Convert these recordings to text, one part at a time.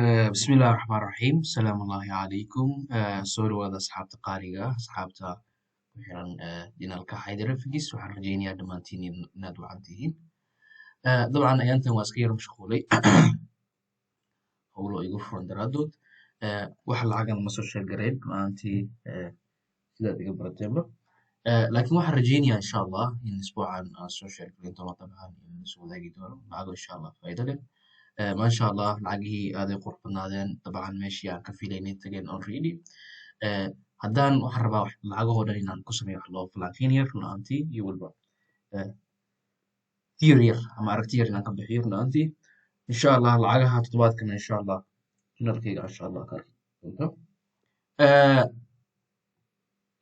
بسم الله الرحمن الرحيم السلام الله عليكم سوري وهذا أصحابتا قاريغا أصحابتا وحيران دينالكا حيدر فيجيس وحان رجينيا دمانتين نادو عنتين طبعا أيانتن واسكير مشغولي هولو إيغو فران درادود waxa lacagan ma soo sheegareyn maantii sidaad iga barateeba laakiin waxaan rajeynayaa insha allah in isbuucan aan soo sheegareyn doono dabcan in soo wadaagi doono lacago insha allah faa'iido leh ما شاء الله lacagihii aaday qurux badnaadeen dabcan meeshii aan ka filaynay tageen already haddaan waxaan rabaa lacagahoo dhan inaan ku sameeyo wax loo falanqeyn yar run ahaantii iyo waliba theory yar ama aragti yar inaan ka bixiyo run ahaantii insha allah lacagaha toddobaadkana insha allah tunarkayga insha allah ka arki doonto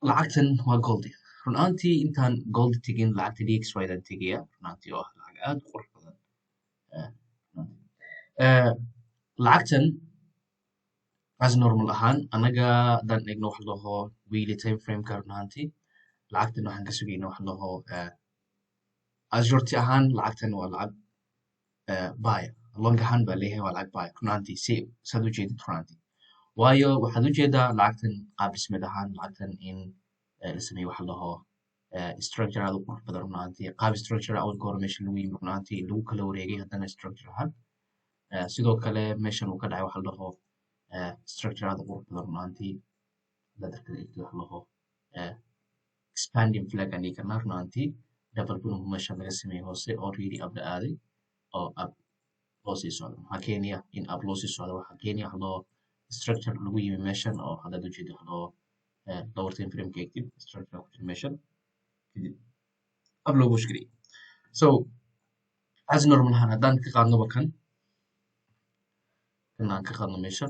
lacagtan waa goldi run ahaantii intaan goldi tegin lacagta dxy daan tegaya run ahaantii oo ah lacag aad u qurux badan lacagtan as normal ahaan anaga haddaan eegno wax laho weekly time frameka run ahaantii lacagtan waxaan ka sugayna wax laho as shorti ahaan lacagtan waa lacag buy long ahaan baa leeyahay waa lacag buy run ahaantii si saad u jeedid run ahaantii waayo waxaad u jeedaa lacagtan qaab dhismeed ahaan lacagtan in la sameeyo wax laho structure aad u qurux badan run ahaantii qaab structure awalka hore meesha lagu yimi run ahaantii lagu kala wareegay haddana structure ahaan sidoo kale meeshan uu ka dhacay waxa la dhaho structure aad u qurux badan run ahaantii dadarka eegto waxa la dhaho expanding flag aan dhihi karnaa run ahaantii double bun meesha laga sameeyey hoose already up la aaday oo up loo sii socdo maxaa keenaya in up loo sii socdo waxaa keenaya waxa la dhaho structure lagu yimi meeshan oo haddaad ujeedo waxa la dhaho lower time frame ka eegtid structure ku jira meeshan kadib up loo bush gariyey so as normal ahaan haddaan ka qaadnoba kan aan ka qaadno meesha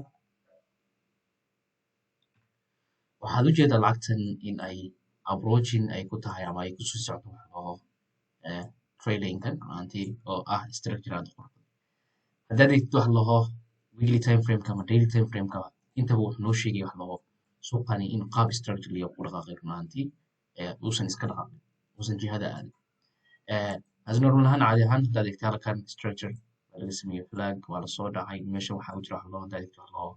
waxaad u jeedaa lacagtan in ay approaching ay ku tahay ama ay kusii socdo wax laho tradingkan runtii oo ah structure aad u qurux badan haddaad eegtid wax laho weekly time frameka ama daily time frameka intaba wuxuu noo sheegaya wax laho suuqani in qaab structure liya ku dhaqaaqay runtii uusan iska dhaqaaqin uusan jihada aadin as normal ahaan caadi ahaan haddaad eegtid halkan structure laga sameeyo flag waa lasoo dhacay meesha waxaa u jira wax loo daadegto wax loo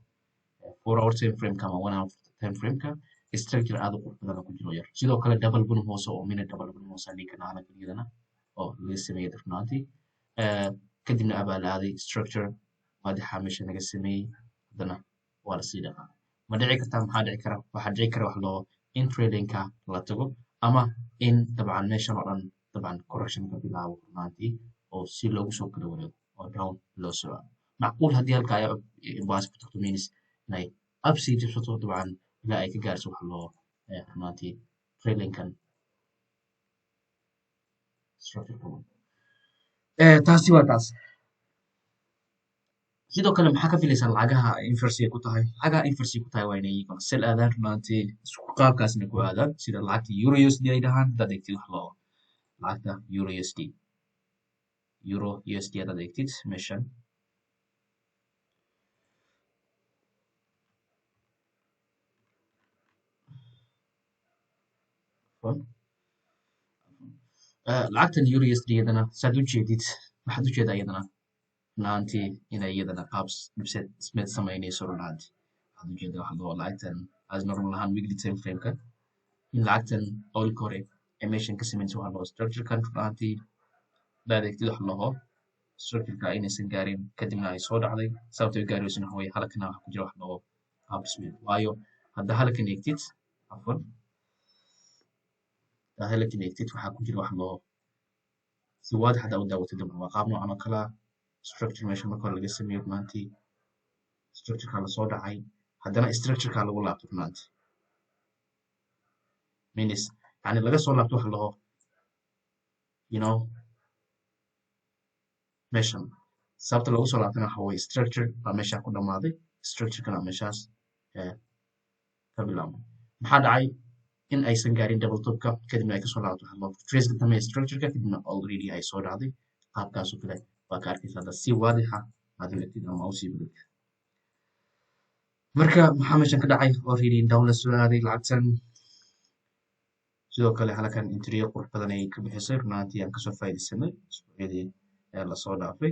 4 hour time frameka ama 1 hour time frameka structure aad u qurux badan ku jiro yar sidoo kale double bun hoose oo minute double bun hoose dhigi karnaa anaga iyadana oo laga sameeyay runtii kadibna abaal aaday structure madaxa meesha laga sameeyay haddana waa la sii dhaqaa ma dhici kartaa maxaa dhici kara waxaa dhici kara wax loo in tradingka la tago ama in dabcan meeshan oo dhan dabcan correction ka bilaabo runtii oo si loogu soo kala wareego down loo soo macquul haddii halka ay baas ku tagto means inay up sii jirsato dabcan ilaa ay ka gaarso wax loo runtii tradingkan taasi waa taas sidoo kale maxaa ka filaysaa lacagaha inversi ku tahay lacagaha inversi ku tahay waa inay iyagana sel aadaan runtii isku qaabkaasna ku aadaan sida lacagta euro USD ay dhahaan haddaad eegtid wax loo lacagta euro USD euro USD haddaad eegtid meeshan lacagtan euro USD iyadana saad u jeedid waxaad u jeedaa iyadana runtii inay iyadana qaab dhismeed samaynayso runtii waxaad u jeedaa waxa loo lacagtan as normal ahaan weekly time frameka in lacagtan awlka hore ee meeshan ka samaynayso waxa loo structurekan runtii daadegtid wax laho structureka inaysan gaarin kadibna ay soo dhacday sababta ay gaaraysana waxa weeye halkana waxa ku jira wax laho qaab dhismeed waayo hadda halkan eegtid afwan halkan eegtid waxaa ku jira wax laho si waadix hadda u daawatid waa qaab noocan oo kala structure meesha marka hore laga sameeyo runtii structureka la soo dhacay haddana structureka lagu laabto runtii means yani laga soo laabto wax laho you know meeshan sababta lagu soo laabtana waxa weeye structure baa meesha ku dhamaaday structurekana meeshaas ka bilaabmo maxaa dhacay in aysan gaarin double topka kadibna ay kasoo laabto waxa loo traceka dambe structureka kadibna already ay soo dhacday qaabkaas oo kale waa ka arkaysa hadda si waadixa aad u eegtid ama u sii badagtid marka maxaa meeshan ka dhacay already down la soo aaday lacagtan sidoo kale halkan interior qurux badan ay ka bixisay runtii aan kasoo faa'iidaysanay isbuucyadii lasoo dhaafay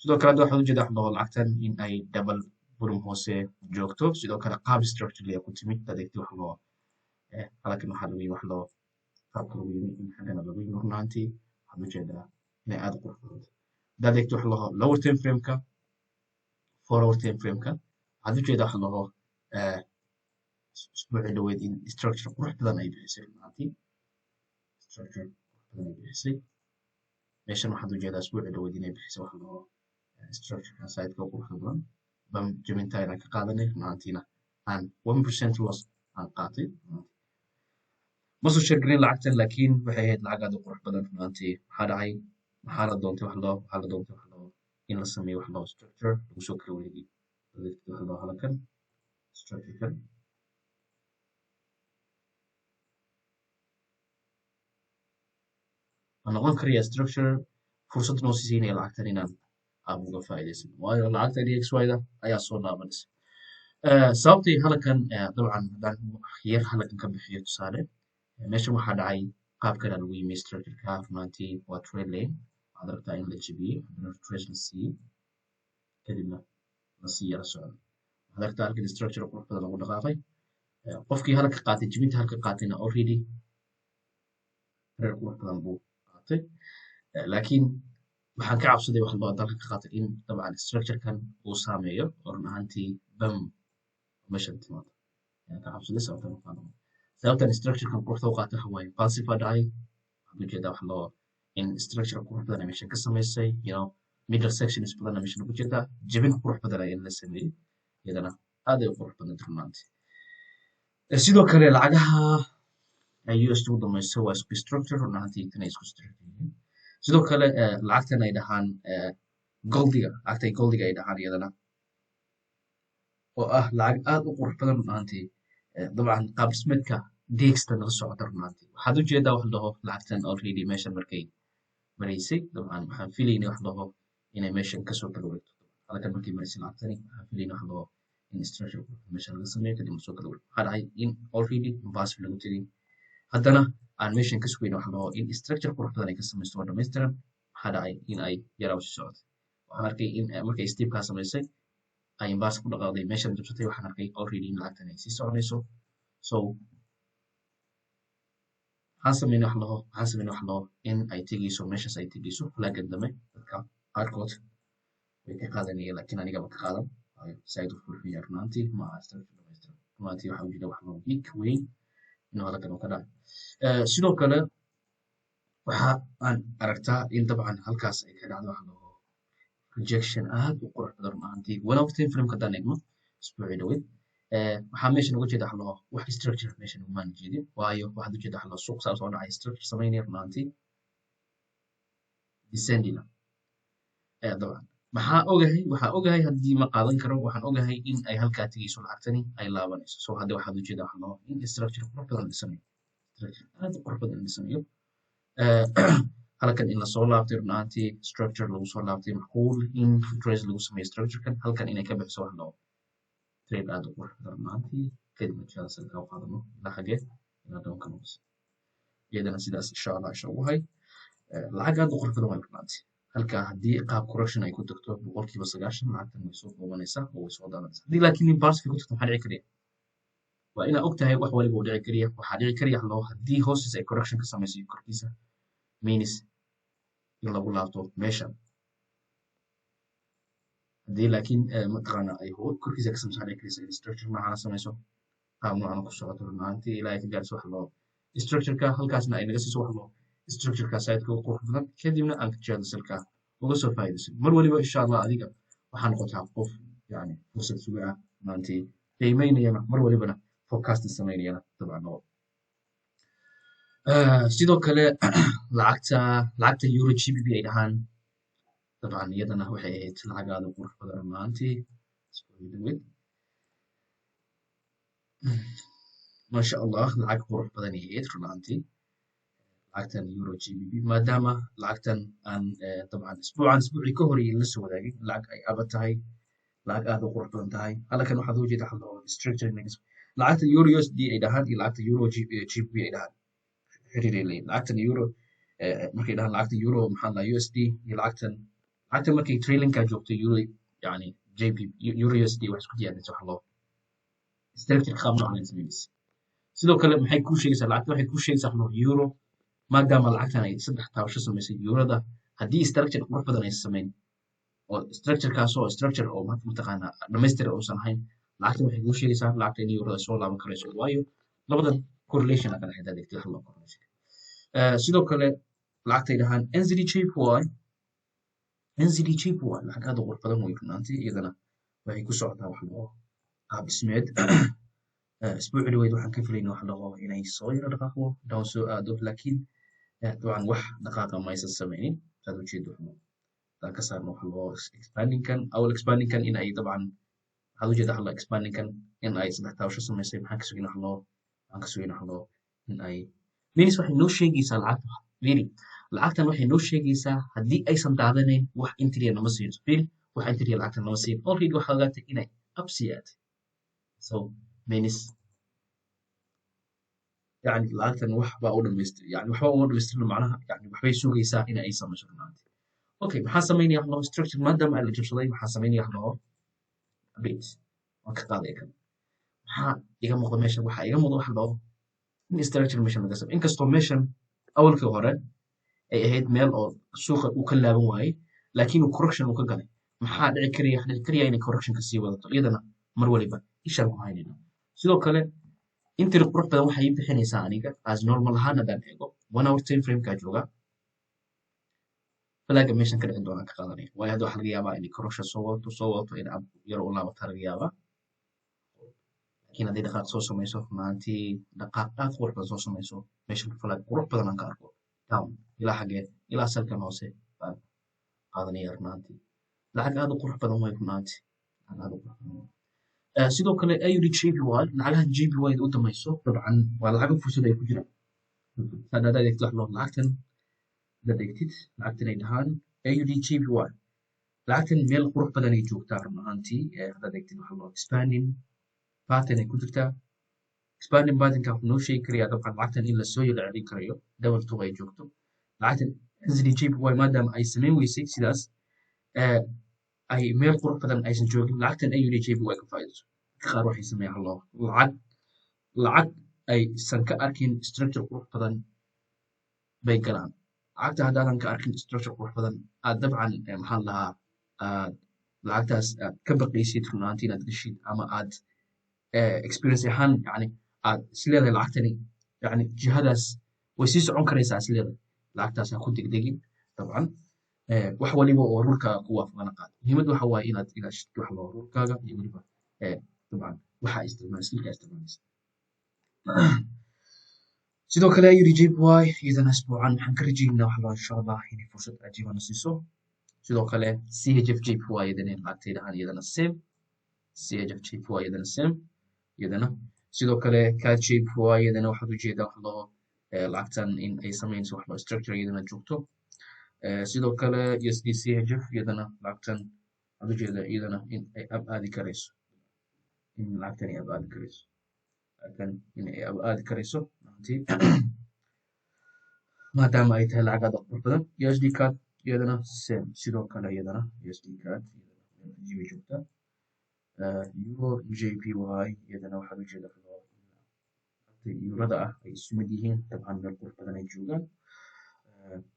sidoo kale hadda waxaad ujeedaa wax laho lacagtan in ay double burum hoose joogto sidoo kale qaab structure ku timid adeegti wax loo halkan waxaa lagu yimi wax loo qaabka lagu yimi in xaggana lagu yimi runaantii waxaad ujeedaa inay aad u qurux badanto hadda adeegti wax laho lower time frameka forward time frameka waxaad ujeedaa wax laho usbuucii dhaweyd in structure qurux badan ay bixisay runaantii structure qurux badan ay bixisay meeshan waxaad ujeedaa usbuucii dhaweyd inay bixisay wax laho structureka siteka quruxda badan bam jabinta inaan ka qaadanay runaantiina aan 1% loss aan qaatay ma soo sheegarin lacagtan laakiin waxay ahayd lacag aad u qurux badan runaantii maxaa dhacay maxaa la doontay wax loo in la sameeyo wax loo structure lagu soo kala wareegiyo wax loo halkan structurekan ma noqon karaya structure fursad noo siinaya lacagtan inaan aan uga faa'iidaysan waayo lacagtan xy-da ayaa soo laabanaysa sababtii halkan dabcan haddaan yar halkan ka bixiyo tusaale meeshan waxaa dhacay qaabkana lagu yimi structureka runaantii waa trade lane waxaad aragtaa in la jebiyey haddana trace la siiyey kadibna la sii yara socda waxaad aragtaa halkan structure qurux badan lagu dhaqaaqay qofkii halka qaatay jebinta halka qaatayna already reer qurux badan buu qaatay laakiin waxaan ka cabsaday wax loo dalka ka qaatay in dabcan structurekan uu saameeyo oo run ahaantii bam meeshan timaado ayaan ka cabsaday sababtan structurekan quruxda u qaatay waxa waaye falsifa dhacay waxaan ujeedaa wax loo in structure qurux badan meeshan ka samaysay middle sections badan meeshan ku jeedaa jebin qurux badan in la sameeyey iyadana aad ay u qurux badan runaantii sidoo kale lacagaha ay US ugu dambayso waa isku structure run ahaantii tan ay isku structure yihiin sidoo kale lacagtan ay dhahaan goldiga lacagtay goldiga ay dhahaan iyadana oo ah lacag aad u qurux badan run ahaantii dabcan qaab dhismeedka deegsta nala socota run ahaantii waxaad ujeedaa wax dhaho lacagtan already meeshan markay maraysay dabcan waxaan filaynay wax dhaho inay meeshan kasoo kala wareegto halkan markay maraysay lacagtani waxaan filaynay wax dhaho in structure meesha laga sameeyo kadib soo kala wareegto waxaa dhacay in already invasive lagu tegay haddana aan meeshan ka sugayno wax dhaho in structure qurux badan ay ka samaysto oo dhammaystiran waxaa dhacay in ay yaraa sii socotay waxaan arkay in markay steepkaa samaysay ay imbaas ku dhaqaaqday meeshan jabsatay waxaan arkay already in lacagtan ay sii soconayso so waxaan sameynay wax dhaho in ay tegayso meeshaas ay tegayso flaggan dambe dadka qaarkood way ka qaadanayeen laakiin anigaba ka qaadan saaid u furxiya runaantii ma aha structure dhammaystiran runaantii waxaa ujeeda wax dhaho big weyn inuu halkan uu ka dhacay sidoo kale waxa aan aragtaa in dabcan halkaas ay ka dhacdo wax dhaho rejection aad u qurux badan run ahaantii walow time frameka haddaan eegno isbuucii dhaweyd waxaa meeshan uga jeeda wax dhaho wax structure meeshan umaan jeedin waayo waxaad ujeeda wax dhaho suuq saa soo dhacay structure samaynaya run ahaantii descendina dabcan waxaa ogahay haddii ma qaadan karo waxaan ogahay in ay halkaa tegayso lacagtani ay laabanayso so hadda waxaad ujeedaa wax dhaho in structure qurux badan dhisanayo structure aad u qurux badan dhisanayo halkan in lasoo laabtay run ahaantii structure lagu soo laabtay macquul in trace lagu sameeyo structurekan halkan inay ka bixiso wax dhaho trade aad u qurux badan run ahaantii kadibna jihadaas ka qaadano ilaa xagee ilaa doonka noqos iyadana sidaas insha allah isha ugu hay lacag aad u qurux badan way run ahaantii halka haddii qaab correction ay ku tagto boqolkiiba 90 lacagtan way soo qoobanaysaa oo way soo daadanaysaa haddii laakiin imbalsiga ku tagto maxaa dhici karaya waa inaa og tahay wax waliba uu dhici karaya waxaa dhici karaya loo haddii hoostiis ay correction ka samayso korkiisa means in lagu laabto meeshan haddii laakiin mataqaana ay korkiisa ka samayso dhici karaysa in structure noocan samayso qaab noocan ku socoto run ahaantii ilaa ay ka gaarso wax loo structureka halkaasna ay naga siiso wax loo structureka sideka u qurux badan kadibna aan jihada salka uga soo faa'iidaysan mar waliba insha allah adiga waxaa noqotaa qof yani fursad suga ah maantii qiimeynayana mar walibana forecast samaynayana dabcan oo sidoo kale lacagta euro gbp ay dhahaan dabcan iyadana waxay ahayd lacag aad u qurux badan maantii maasha allah lacag qurux badan ay ahayd runaantii lacagtan euro gbp maadaama lacagtan aan dabcan isbuucii ka horeeyay la soo wadaagay lacag ay aba tahay lacag aad u qurux badan tahay halkan waxaad uga jeeda structure lacagta euro usd ay dhahaan iyo lacagta euro gbp ay dhahaan xiriir ay leeyihin lacagtan euro markay dhahaan lacagta euro maxaa la usd iyo lacagtan lacagta markay trailing ka joogto euro yani JP euro USD wax isku diyaarisa wax loo structure qaab noocan sameynaysa sidoo kale maxay kuu sheegaysaa lacagta waxay kuu sheegaysaa wax loo euro maadaama lacagtan ay saddex taabasho samaysay eurada haddii structure qurux badan ay samayn oo structurekaas oo structure oo mataqaanaa dhamaystir uusan ahayn lacagta waxay kuu sheegaysaa lacagta in eurada soo laaban karayso waayo labadan correlation aa kala xidhaa degtay wax loo correlation sidoo kale lacagtay dhahaan NZD-JPY lacag aad u qurux badan way runaantii iyadana waxay ku socotaa wax loo qaab dhismeed اسبوع الويد waxaan ka filayna wax dhaho inay soo yara dhaqaaqo down soo aado laakiin dabcan wax dhaqaaqa ma aysan sameynin saad u jeedo waxaan ka saarno wax loo expanding kan awal expanding kan in ay dabcan waxaad u jeedaa wax expanding kan in ay saddex taabasho samaysay maxaan ka sugayna wax loo waxaan ka sugayna wax loo in ay means waxay noo sheegaysaa lacagta really lacagtan waxay noo sheegaysaa haddii aysan daadanayn wax interior nama siiyo really wax interior lacagtan nama siiyo already waxaa ogaatay inay absiyaatay so means يعني lacagtan wax baa u dhamaystir yani waxba uma dhamaystirno macnaha yani waxbay sugaysaa in ay samayso runaantii okay maxaa samaynaya wax loo structure maadaama la jabsaday maxaa samaynaya wax loo update waan ka qaaday kan maxaa iga muuqda meesha waxaa iga muuqda wax loo in structure meeshan laga samay inkastoo meeshan awalkii hore ay ahayd meel oo suuqa uu ka laaban waayey laakiin uu correction uu ka galay maxaa dhici karaya inay correction ka sii wadato iyadana mar waliba ishaan ku haynayna sidoo kale intiri qurux badan waxay ii bixinaysaa aniga as normal ahaan haddaan eego 1 hour time frameka jooga falaaga meeshan ka dhicin doonaan ka qaadanaya waayo hadda waxaa laga yaabaa inay correction soo wadato in ab yaro u laabata laga yaabaa laakiin hadday dhaqaaq soo samayso runaantii dhaqaaq aad qurux badan soo samayso meeshan falaag qurux badan aan ka arko down ilaa xagee ilaa salkan hoose baan qaadanaya runaantii lacag aad u qurux badan way runaantii lacag aad u qurux badan sidoo kale AUD-JPY lacagaha JPY u damayso dabcan waa lacago fursad ay ku jiraan haddaad adeegto wax loo lacagtan haddaad eegtid lacagtan ay dhahaan AUD-JPY lacagtan meel qurux badan ay joogtaa run ahaantii haddaad eegtid wax loo expanding pattern ay ku jirtaa expanding patternka wuxuu noo sheegi karayaa dabcan lacagtan in lasoo yala celin karayo double two ay joogto lacagtan NZD-JPY maadaama ay samayn weysay sidaas ay meel qurux badan aysan joogin lacagtan AUD-JPY ka faa'iidayso qaar waxay sameeyaan loo lacag aysan ka arkin structure qurux badan bay galaan lacagta haddaadan ka arkin structure qurux badan aad dabcan maxaan lahaa lacagtaas aad ka baqaysid runaantii inaad geshid ama aad experience ahaan yani aad isleedahay lacagtani yani jihadaas way sii socon karaysaa isleedahay lacagtaas ha ku degdegin dabcan wax waliba oo rulkaaga ku waafaqana qaad muhiimad waxa waaye inaad ilaashid wax loo rulkaaga iyo waliba dabcan waxaa isticmaal skillka isticmaalaysa sidoo kale AUD-JPY iyadana isbuucan waxaan ka rajaynaa wax loo insha allah inay fursad cajiibana siiso sidoo kale CHF-JPY iyadana lacagtay dhahaan iyadana same CHF-JPY iyadana same iyadana sidoo kale CAD-JPY iyadana waxaad ujeedaa wax loo lacagtan in ay samaynayso wax loo structure iyadana joogto sidoo kale USD-CHF iyadana lacagtan waxaad ujeedaa iyadana in ay ab aadi karayso in lacagtan ay ab aadi karayso lacagtan in ay ab aadi karayso maadaama ay tahay lacag aad u qurux badan USD-CAD iyadana same sidoo kale iyadana USD-CAD iyadana joogta Euro-JPY iyadana waxaad ujeedaa eurada ah ay isu mid yihiin dabcan meel qurux badan ay joogaan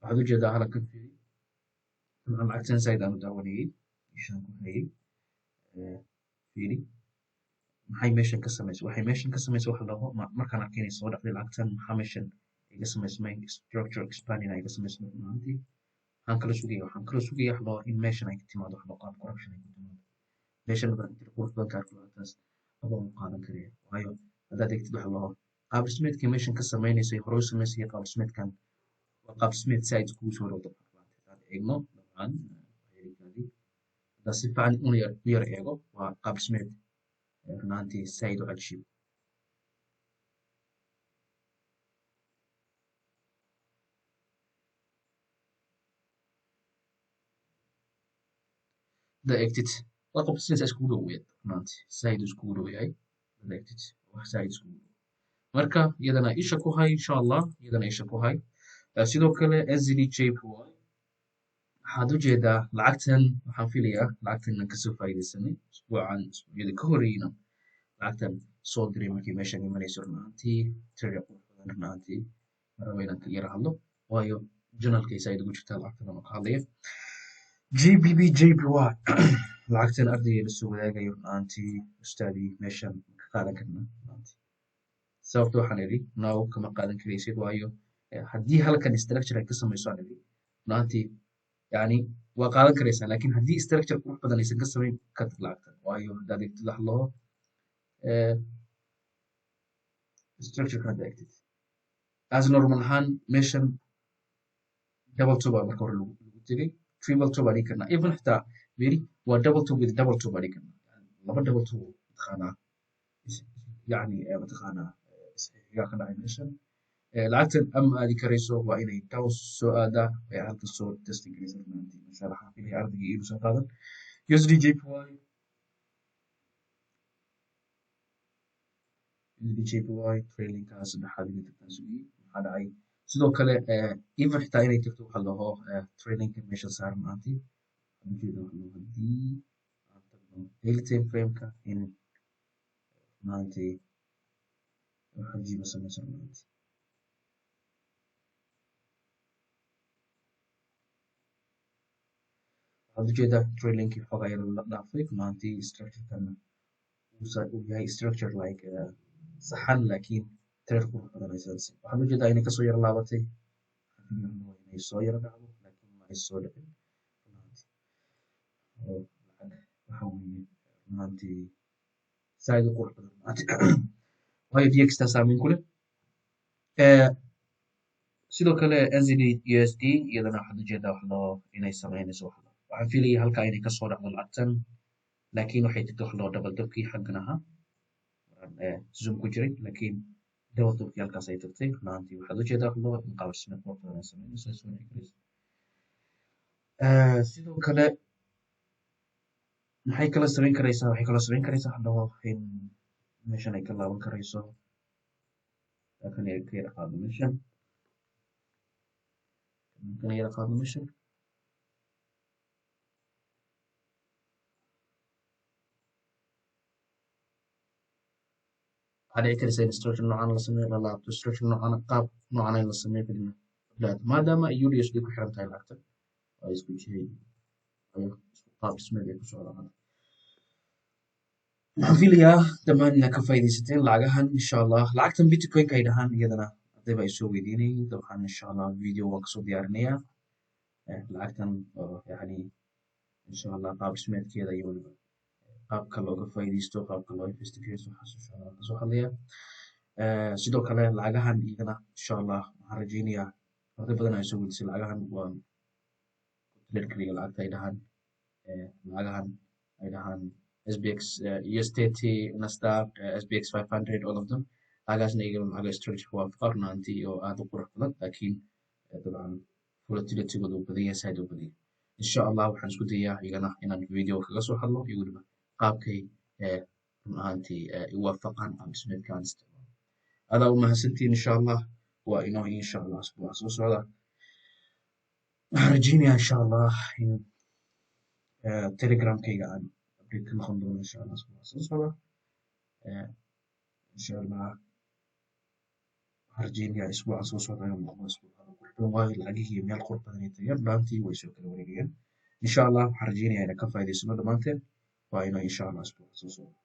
waxaad ujeedaa halkan fiiri dabcan lacagtan side aan u daawanayay ishaan ku hayay fiiri maxay meeshan ka samaysay waxay meeshan ka samaysay wax laho markaan arkay inay soo dhacday lacagtan maxaa meeshan iga samaysmay structure expanding ay iga samaysmay maantii waxaan kala sugaya wax loo in meeshan ay ka timaado wax loo qaab corruption ay ku timaado meeshan badan inta qurux badan ka arko lacagtaas aba u qaadan karaya waayo haddaad eegtid wax loo qaab dhismeedkii meeshan ka samaynaysay hore u samaysay qaab dhismeedkan waa qaab dhismeed side kugu soo dhowda haddaad eegno dabcan haddaad si fiican u yar eego waa qaab dhismeed runaantii side u cajiib haddaad eegtid waa qaab dhismeed iskugu dhow weeyaan runaantii side iskugu dhow yahay haddaad eegtid wax side iskugu dhow marka iyadana isha ku hay insha allah iyadana isha ku hay sidoo kale NZD-JPY waxaad u jeedaa lacagtan waxaan filayaa lacagtan inaan kasoo faa'iidaysanay usbuucyada ka horreeyna lacagtan soo diray markii meeshan imanayso run ahaantii trade qurux badan run ahaantii maraba inaan ka yara hadlo waayo journalkaysa ay ugu jirtaa lacagtan aan ka hadlaya JPY lacagtan ardayga la soo wadaagayo run ahaantii ustaadii meeshan ka qaadan karna run ahaantii sababta waxaan idhi now kama qaadan karaysid waayo haddii halkan structure ay ka samayso aan idhi run ahaantii يعني وقالن كريسان لكن هدي structure قرح بدن aysan ka samayn kartid lacagtan waayo hadaad egtid wax loo structure ka egtid as normal ahaan meeshan double two baa marka hore lagu tegay triple two baa dhigi karnaa even xitaa very waa double two with double two baa dhigi karnaa laba double two mataqaanaa يعني mataqaanaa yaa ka dhacay meeshan lacagtan ama aadi karayso waa inay toos soo aadaa ee halka soo testing garaysa runtii insha Allah xafilay ardayga inuu soo qaadan USD JPY trailing kaas saddexaad inay tagtaan sugi maxaa dhacay sidoo kale even xitaa inay tagto waxa la dhaho trailing meesha saaran maantii ujeeda waxa loo hadii aan tagno daily time frame-ka in maantii waxa jiiba samaysan maantii waxaad ujeedaa trailingkii xoogaa yar la dhaafay maantii structure-kana uu yahay structure like saxan laakiin trade qurux badan aysan waxaad ujeedaa inay kasoo yara laabatay inay soo yara dhacdo laakiin ma ay soo dhicin waxa weeye maantii saaid u qurux badan waayo dxta saameyn ku leh sidoo kale NZD USD iyadana waxaad ujeedaa wax loo inay sameynayso waxaan filayay halkaa inay kasoo dhacdo lacagtan laakiin waxay tagtay wax loo double dabkii xaggan ahaa zoom ku jiray laakiin double dabkii halkaas ay tagtay maantii waxaad ujeedaa wax loo inqaabisme qurux badan ay sameynayso ay soo dhici karayso sidoo kale maxay kala samayn karaysaa waxay kala samayn karaysaa wax loo in meeshan ay ka laaban karayso laakiin ay ka yara qaado meeshan kan yara qaado meeshan waxaa dhici karaysa in structure noocan la sameeyo la laabto structure noocan qaab noocan in la sameeyo kadibna maadaama ay USD ku xiran tahay lacagta waa isku jiray qaab dhismeed ay ku socdaan waxaan filayaa dhammaan inaad ka faa'iidaysateen lacagahan insha Allah lacagtan bitcoin ka ay dhahaan iyadana hadayba ay soo weydiinay dabcan insha Allah video waan kasoo diyaarinayaa lacagtan yani insha Allah qaab dhismeedkeeda iyo waliba qaabka looga faa'iidaysto qaabka loo investigate waxaas insha Allah kasoo hadlaya sidoo kale lacagahan iyadana insha Allah waxaan rajaynayaa arday badan ay soo weydiisay lacagahan waa kaliya lacagta ay dhahaan lacagahan ay dhahaan SBX USDT Nasdaq SBX 500 all of them lacagaasna iyagana lacaga structure waa farnaantii oo aad u qurux badan laakiin dabcan volatility-gooda uu badan yahay saaid u badan insha Allah waxaan isku dayaa iyagana inaan video kaga soo hadlo iyo waliba qaabkay run ahaantii iwaafaqaan qaab dhismeedka aan isticmaalo adaa u mahadsantiin insha Allah waa inoo insha Allah asbuuca soo socda waxaan rajaynayaa insha Allah in telegramkayga aan update ka noqon doono insha Allah asbuuca soo socda insha Allah waxaan rajaynayaa isbuuca soo socda inuu noqdo isbuuca qurxoon waayo lacagihii meel qurux badan ay tageen maantii way soo kala wareegayaan insha Allah waxaan rajaynayaa inaan ka faa'iidaysano dhammaanteen waa inoo insha Allah asbuuca soo socda